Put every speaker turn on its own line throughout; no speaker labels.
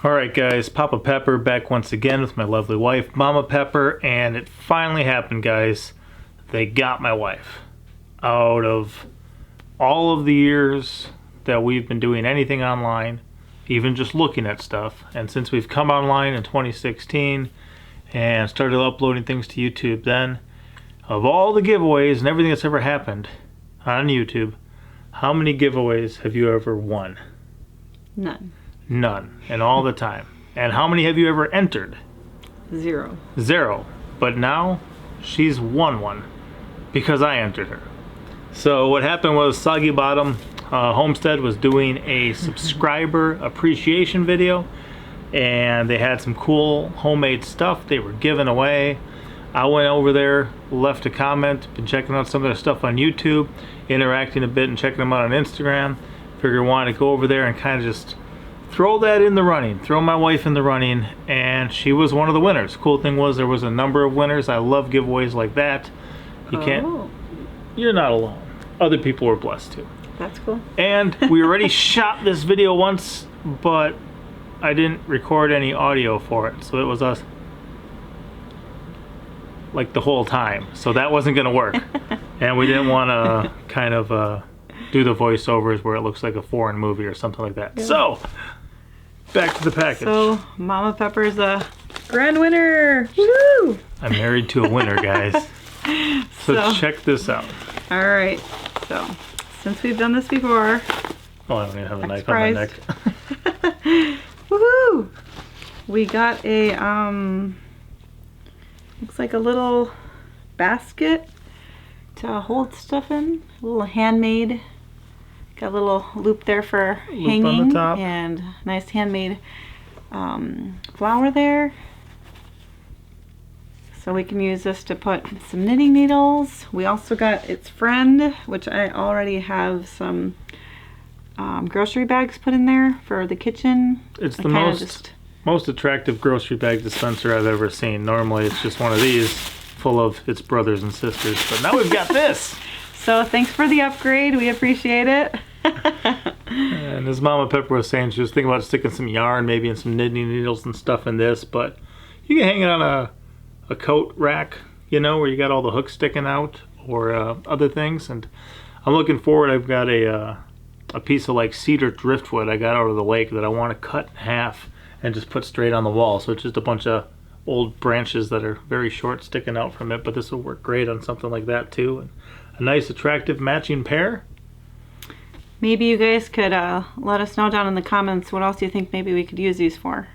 Alright guys, Papa Pepper back once again with my lovely wife, Mama Pepper, and it finally happened, guys. They got my wife. Out of all of the years that we've been doing anything online, even just looking at stuff, and since we've come online in 2016 and started uploading things to YouTube then, of all the giveaways and everything that's ever happened on YouTube, how many giveaways have you ever won?
None.
None, and all the time. And how many have you ever entered?
0.
0. But now, she's won one because I entered her. So what happened was Soggy Bottom Homestead was doing a subscriber appreciation video, and they had some cool homemade stuff they were giving away. I went over there, left a comment, been checking out some of their stuff on YouTube, interacting a bit and checking them out on Instagram. Figured I wanted to go over there and kind of just throw that in the running, throw my wife in the running, and she was one of the winners. Cool thing was there was a number of winners. I love giveaways like that. You're not alone. Other people were blessed too.
That's cool.
And we already shot this video once, but I didn't record any audio for it, so it was us like the whole time, so that wasn't gonna work. And we didn't want to kind of do the voiceovers where it looks like a foreign movie or something like that. Yeah. So back to the package.
So Mama Pepper's a grand winner. Woo!
I'm married to a winner, guys. So check this out.
All right. So since we've done this before,
oh, I don't even have a knife on my neck.
Woohoo! We got a looks like a little basket to hold stuff in. A little handmade. Got a little loop there for hanging
on the top.
And nice handmade flower there. So we can use this to put some knitting needles. We also got its friend, which I already have some grocery bags put in there for the kitchen.
It's the most attractive grocery bag dispenser I've ever seen. Normally it's just one of these full of its brothers and sisters, but now we've got this.
So thanks for the upgrade. We appreciate it.
And as Mama Pepper was saying, she was thinking about sticking some yarn maybe and some knitting needles and stuff in this, but you can hang it on a coat rack, you know, where you got all the hooks sticking out or other things. And I'm looking forward. I've got a piece of like cedar driftwood I got out of the lake that I want to cut in half and just put straight on the wall. So it's just a bunch of old branches that are very short sticking out from it, but this will work great on something like that too. And a nice attractive matching pair.
Maybe you guys could let us know down in the comments what else you think maybe we could use these for.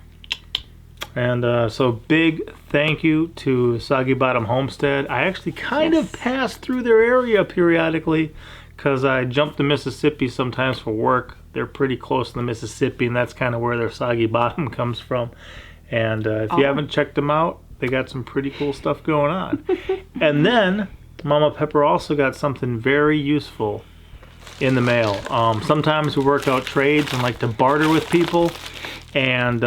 And
so big thank you to Soggy Bottom Homestead. I actually kind of pass through their area periodically because I jump the Mississippi sometimes for work. They're pretty close to the Mississippi, and that's kind of where their Soggy Bottom comes from. And if you haven't checked them out, they got some pretty cool stuff going on. And then Mama Pepper also got something very useful in the mail. Sometimes we work out trades and like to barter with people, and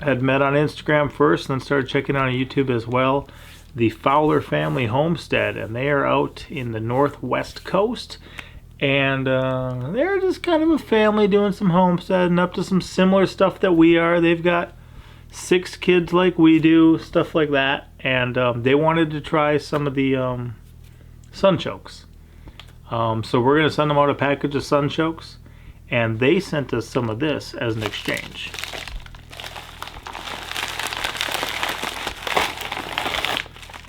had met on Instagram first and then started checking out on YouTube as well. The Fowler Family Homestead, and they are out in the northwest coast, and they're just kind of a family doing some homesteading, up to some similar stuff that we are. They've got 6 kids like we do, stuff like that, and they wanted to try some of the sunchokes. So we're going to send them out a package of sunchokes, and they sent us some of this as an exchange.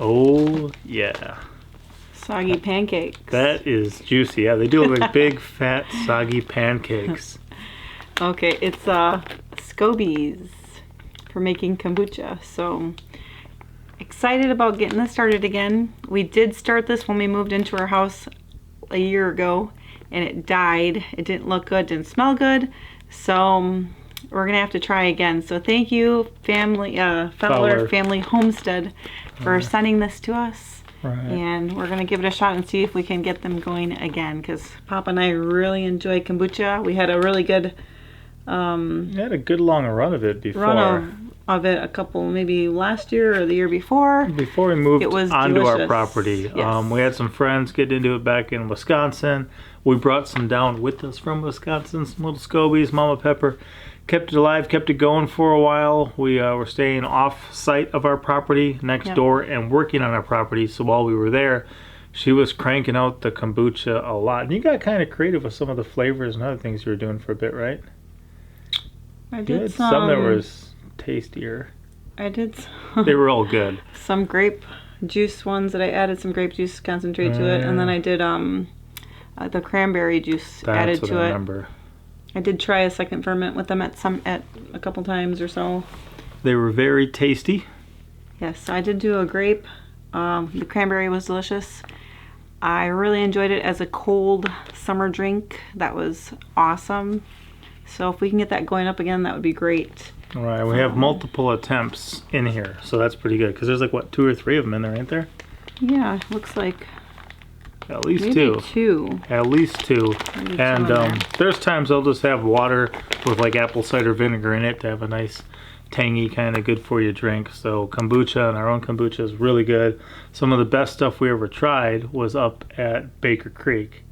Oh yeah.
Soggy pancakes.
That is juicy. Yeah, they do look like big fat soggy pancakes.
Okay, it's scobies for making kombucha. So excited about getting this started again. We did start this when we moved into our house a year ago, and it died. It didn't look good, didn't smell good, so we're gonna have to try again. So thank you, Fowler Family Homestead, for sending this to us. And we're gonna give it a shot and see if we can get them going again, because Papa and I really enjoy kombucha. We had a really good
had a good long run of it before.
Of it a couple, maybe last year or the year before.
Before we moved onto
delicious.
Our property.
Yes.
We had some friends get into it back in Wisconsin. We brought some down with us from Wisconsin, some little scobies. Mama Pepper kept it alive, kept it going for a while. We were staying off site of our property next door and working on our property. So while we were there, she was cranking out the kombucha a lot. And you got kind of creative with some of the flavors and other things you were doing for a bit, right?
I did
Good. Some that was tastier.
I did
They were all good.
some grape juice ones that I added some grape juice concentrate to it, and then I did the cranberry juice added to
I
it.
remember.
I did try a second ferment with them at a couple times or so.
They were very tasty.
Yes, I did do a grape. The cranberry was delicious. I really enjoyed it as a cold summer drink. That was awesome. So if we can get that going up again, that would be great.
All right, we have multiple attempts in here, so that's pretty good. Because there's like, what, 2 or 3 of them in there, ain't there?
Yeah, looks like
At least
maybe
2. At least 2.
Maybe
And
2 in there.
there's times I'll just have water with like apple cider vinegar in it to have a nice tangy kind of good for you drink. So kombucha, and our own kombucha, is really good. Some of the best stuff we ever tried was up at Baker Creek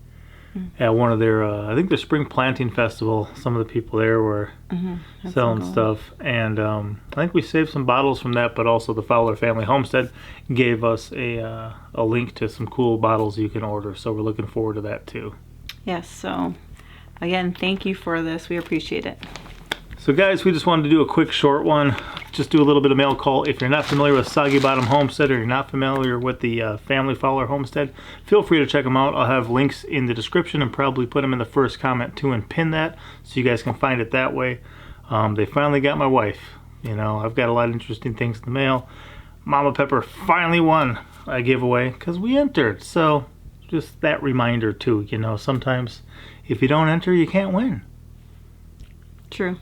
at one of their I think the spring planting festival. Some of the people there were selling stuff, and I think we saved some bottles from that. But also the Fowler Family Homestead gave us a link to some cool bottles you can order, so we're looking forward to that too.
Yes, so again, thank you for this. We appreciate it.
So guys, we just wanted to do a quick short one. Just do a little bit of mail call. If you're not familiar with Soggy Bottom Homestead, or you're not familiar with the Family Fowler Homestead, feel free to check them out. I'll have links in the description and probably put them in the first comment too and pin that so you guys can find it that way. They finally got my wife. You know, I've got a lot of interesting things in the mail. Mama Pepper finally won a giveaway because we entered. So just that reminder too, you know, sometimes if you don't enter, you can't win.
True.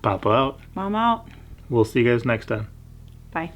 Papa out.
Mom out.
We'll see you guys next time.
Bye.